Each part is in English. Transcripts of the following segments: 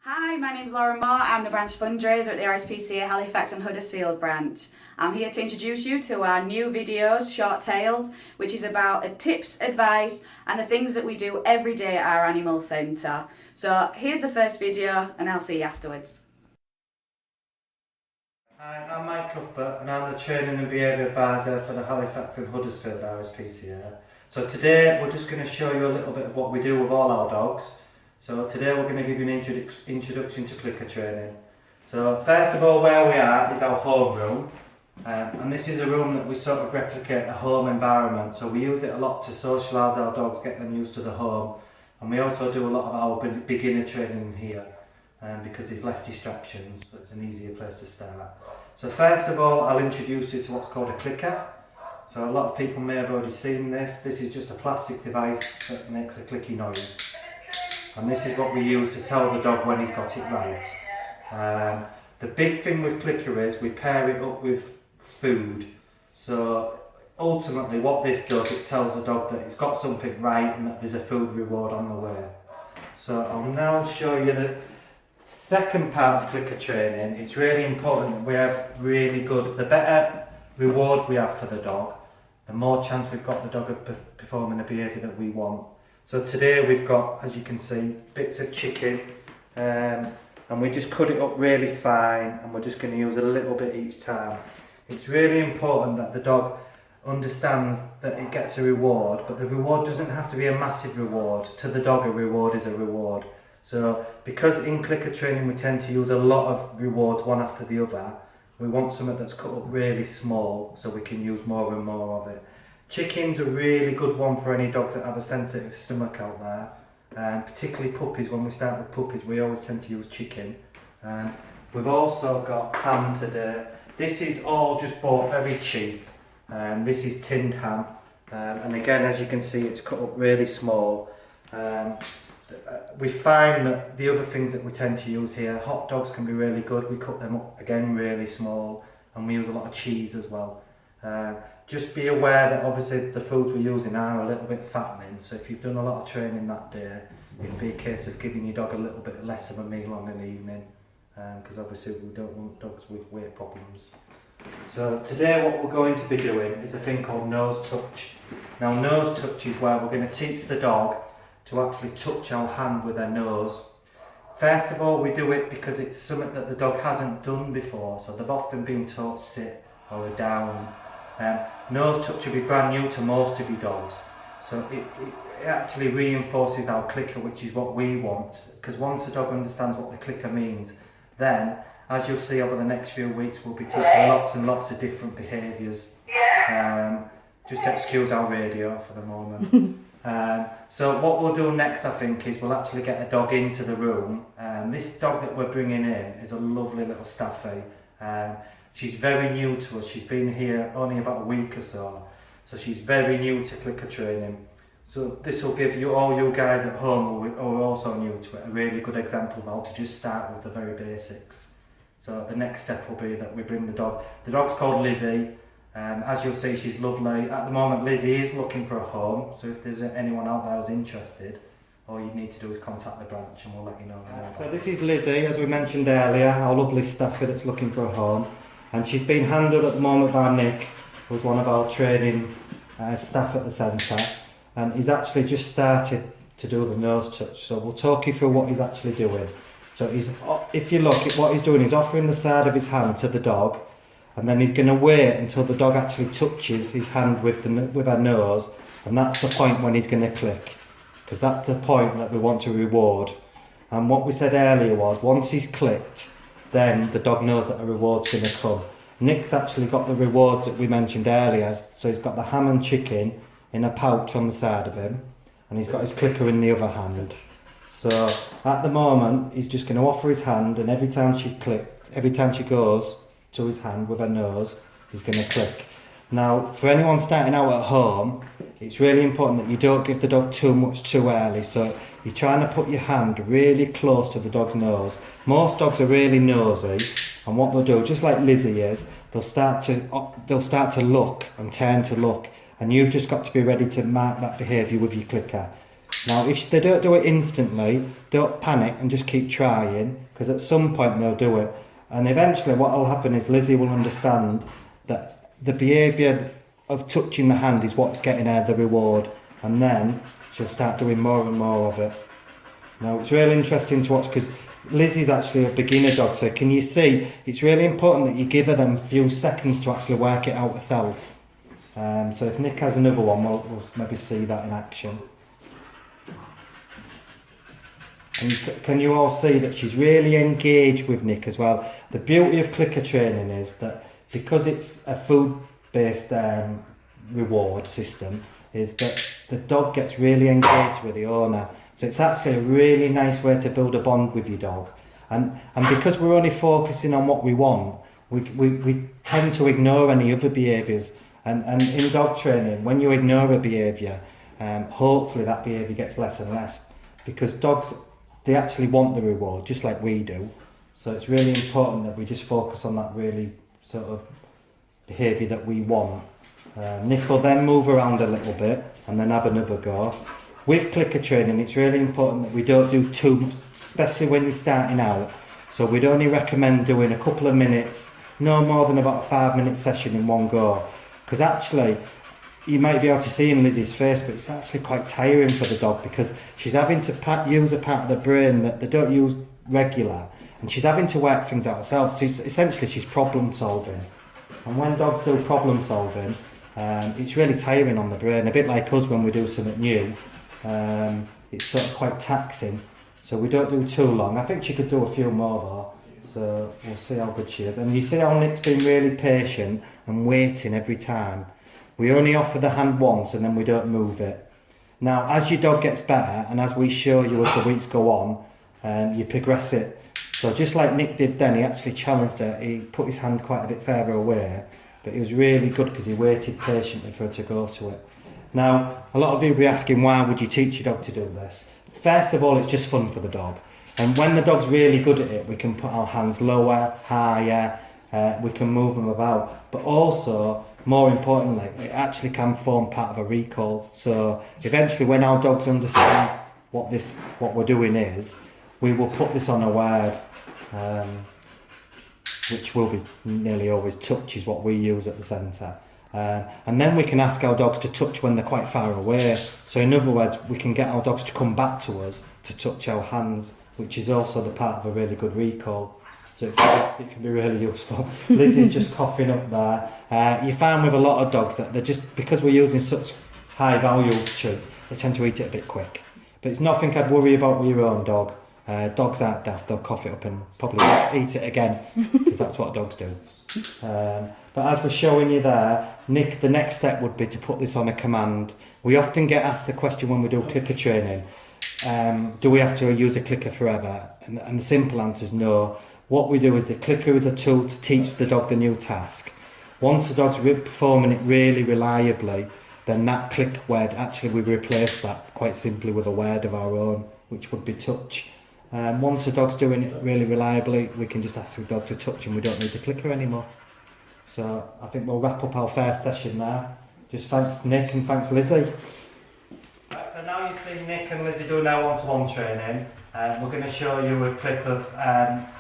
Hi, my name's Laura Moore. I'm the branch fundraiser at the RSPCA Halifax and Huddersfield branch. I'm here to introduce you to our new videos, Short Tales, which is about tips, advice and the things that we do every day at our animal centre. So here's the first video and I'll see you afterwards. Hi, I'm Mike Cuthbert and I'm the Training and Behaviour Advisor for the Halifax and Huddersfield RSPCA. So today we're just going to show you a little bit of what we do with all our dogs. So today we're going to give you an introduction to clicker training. So first of all, where we are is our home room. And this is a room that we sort of replicate a home environment. So we use it a lot to socialise our dogs, get them used to the home. And we also do a lot of our beginner training here because there's less distractions, so it's an easier place to start. So first of all, I'll introduce you to what's called a clicker. So a lot of people may have already seen this. This is just a plastic device that makes a clicky noise. And this is what we use to tell the dog when he's got it right. The big thing with clicker is we pair it up with food. So ultimately what this does, it tells the dog that it's got something right and that there's a food reward on the way. So I'll now show you the second part of clicker training. It's really important that we have really good, the better reward we have for the dog, the more chance we've got the dog of performing the behaviour that we want. So today we've got, as you can see, bits of chicken and we just cut it up really fine and we're just going to use a little bit each time. It's really important that the dog understands that it gets a reward, but the reward doesn't have to be a massive reward. To the dog, a reward is a reward. So because in clicker training we tend to use a lot of rewards one after the other, we want something that's cut up really small so we can use more and more of it. Chicken's a really good one for any dogs that have a sensitive stomach out there, particularly puppies. When we start with puppies we always tend to use chicken. We've also got ham today. This is all just bought very cheap. This is tinned ham and again, as you can see, it's cut up really small. We find that the other things that we tend to use here, hot dogs can be really good. We cut them up again really small and we use a lot of cheese as well. Just be aware that obviously the foods we're using are a little bit fattening, so if you've done a lot of training that day, it'll be a case of giving your dog a little bit less of a meal on in the evening, because obviously we don't want dogs with weight problems. So today what we're going to be doing is a thing called nose touch. Now nose touch is where we're going to teach the dog to actually touch our hand with their nose. First of all, we do it because it's something that the dog hasn't done before, so they've often been taught sit or a down. Nose touch will be brand new to most of your dogs, so it actually reinforces our clicker, which is what we want, because once the dog understands what the clicker means, then as you'll see over the next few weeks we'll be teaching lots and lots of different behaviours. Just excuse our radio for the moment. So what we'll do next, I think, is we'll actually get a dog into the room. This dog that we're bringing in is a lovely little staffy. She's very new to us. She's been here only about a week or so. So she's very new to clicker training. So this will give you, all you guys at home who are also new to it, a really good example of how to just start with the very basics. So the next step will be that we bring the dog. The dog's called Lizzie. As you'll see, she's lovely. At the moment, Lizzie is looking for a home. So if there's anyone out there who's interested, all you need to do is contact the branch and we'll let you know. So this is Lizzie, as we mentioned earlier, our lovely staffy that's looking for a home. And she's been handled at the moment by Nick, who's one of our training staff at the centre. And he's actually just started to do the nose touch. So we'll talk you through what he's actually doing. So if you look at what he's doing, he's offering the side of his hand to the dog. And then he's going to wait until the dog actually touches his hand with her nose. And that's the point when he's going to click. Because that's the point that we want to reward. And what we said earlier was, once he's clicked, then the dog knows that a reward's going to come. Nick's actually got the rewards that we mentioned earlier. So he's got the ham and chicken in a pouch on the side of him. And he's got his clicker in the other hand. So at the moment, he's just going to offer his hand, and every time she goes to his hand with her nose, he's going to click. Now, for anyone starting out at home, it's really important that you don't give the dog too much too early. So you're trying to put your hand really close to the dog's nose. Most dogs are really nosy, and what they'll do, just like Lizzie is, they'll start to look and turn to look, and you've just got to be ready to mark that behaviour with your clicker. Now, if they don't do it instantly, don't panic and just keep trying, because at some point they'll do it. And eventually what will happen is Lizzie will understand that the behaviour of touching the hand is what's getting her the reward, and then she'll start doing more and more of it. Now, it's really interesting to watch because Lizzie's actually a beginner dog, so can you see it's really important that you give her them few seconds to actually work it out herself. So if Nick has another one, we'll maybe see that in action. And can you all see that she's really engaged with Nick as well? The beauty of clicker training is that because it's a food-based reward system, is that the dog gets really engaged with the owner. So it's actually a really nice way to build a bond with your dog. And because we're only focusing on what we want, we tend to ignore any other behaviours. And in dog training, when you ignore a behaviour, hopefully that behaviour gets less and less. Because dogs, they actually want the reward, just like we do. So it's really important that we just focus on that really sort of behaviour that we want. Nick will then move around a little bit and then have another go. With clicker training, it's really important that we don't do too much, especially when you're starting out. So we'd only recommend doing a couple of minutes, no more than about a 5-minute session in one go. Because actually, you might be able to see in Lizzie's face, but it's actually quite tiring for the dog because she's having to use a part of the brain that they don't use regular, and she's having to work things out herself. So essentially, she's problem solving. And when dogs do problem solving, it's really tiring on the brain, a bit like us when we do something new. It's sort of quite taxing, so we don't do too long. I think she could do a few more though, so we'll see how good she is. And you see how Nick's been really patient and waiting every time. We only offer the hand once and then we don't move it. Now, as your dog gets better and as we show you as the weeks go on, you progress it. So just like Nick did then, he actually challenged her. He put his hand quite a bit further away, but it was really good because he waited patiently for her to go to it. Now, a lot of you will be asking, why would you teach your dog to do this? First of all, it's just fun for the dog. And when the dog's really good at it, we can put our hands lower, higher, we can move them about. But also, more importantly, it actually can form part of a recall. So eventually when our dogs understand what we're doing is, we will put this on a word, which will be nearly always touch is what we use at the centre. And then we can ask our dogs to touch when they're quite far away. So in other words, we can get our dogs to come back to us to touch our hands, which is also the part of a really good recall. So it can be really useful. Lizzie's just coughing up there. You find with a lot of dogs that they're just, because we're using such high value treats, they tend to eat it a bit quick. But it's nothing I'd worry about with your own dog. Dogs aren't daft, they'll cough it up and probably eat it again, because that's what dogs do. But as we're showing you there, Nick, the next step would be to put this on a command. We often get asked the question when we do clicker training, do we have to use a clicker forever? And the simple answer is no. What we do is the clicker is a tool to teach the dog the new task. Once the dog's performing it really reliably, then that click word, actually we replace that quite simply with a word of our own, which would be touch. Once the dog's doing it really reliably, we can just ask the dog to touch and we don't need the clicker anymore. So I think we'll wrap up our first session there. Just thanks Nick and thanks Lizzie. Right, so now you've seen Nick and Lizzie doing our one-to-one training. We're going to show you a clip of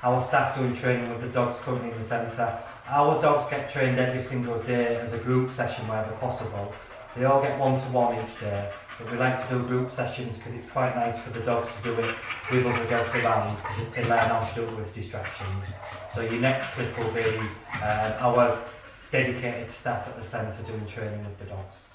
our staff doing training with the dogs currently in the centre. Our dogs get trained every single day as a group session wherever possible. They all get one-to-one each day. But we like to do group sessions because it's quite nice for the dogs to do it with other dogs around because they learn how to do it with distractions. So your next clip will be our dedicated staff at the centre doing training with the dogs.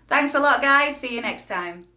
Thanks a lot, guys. See you next time.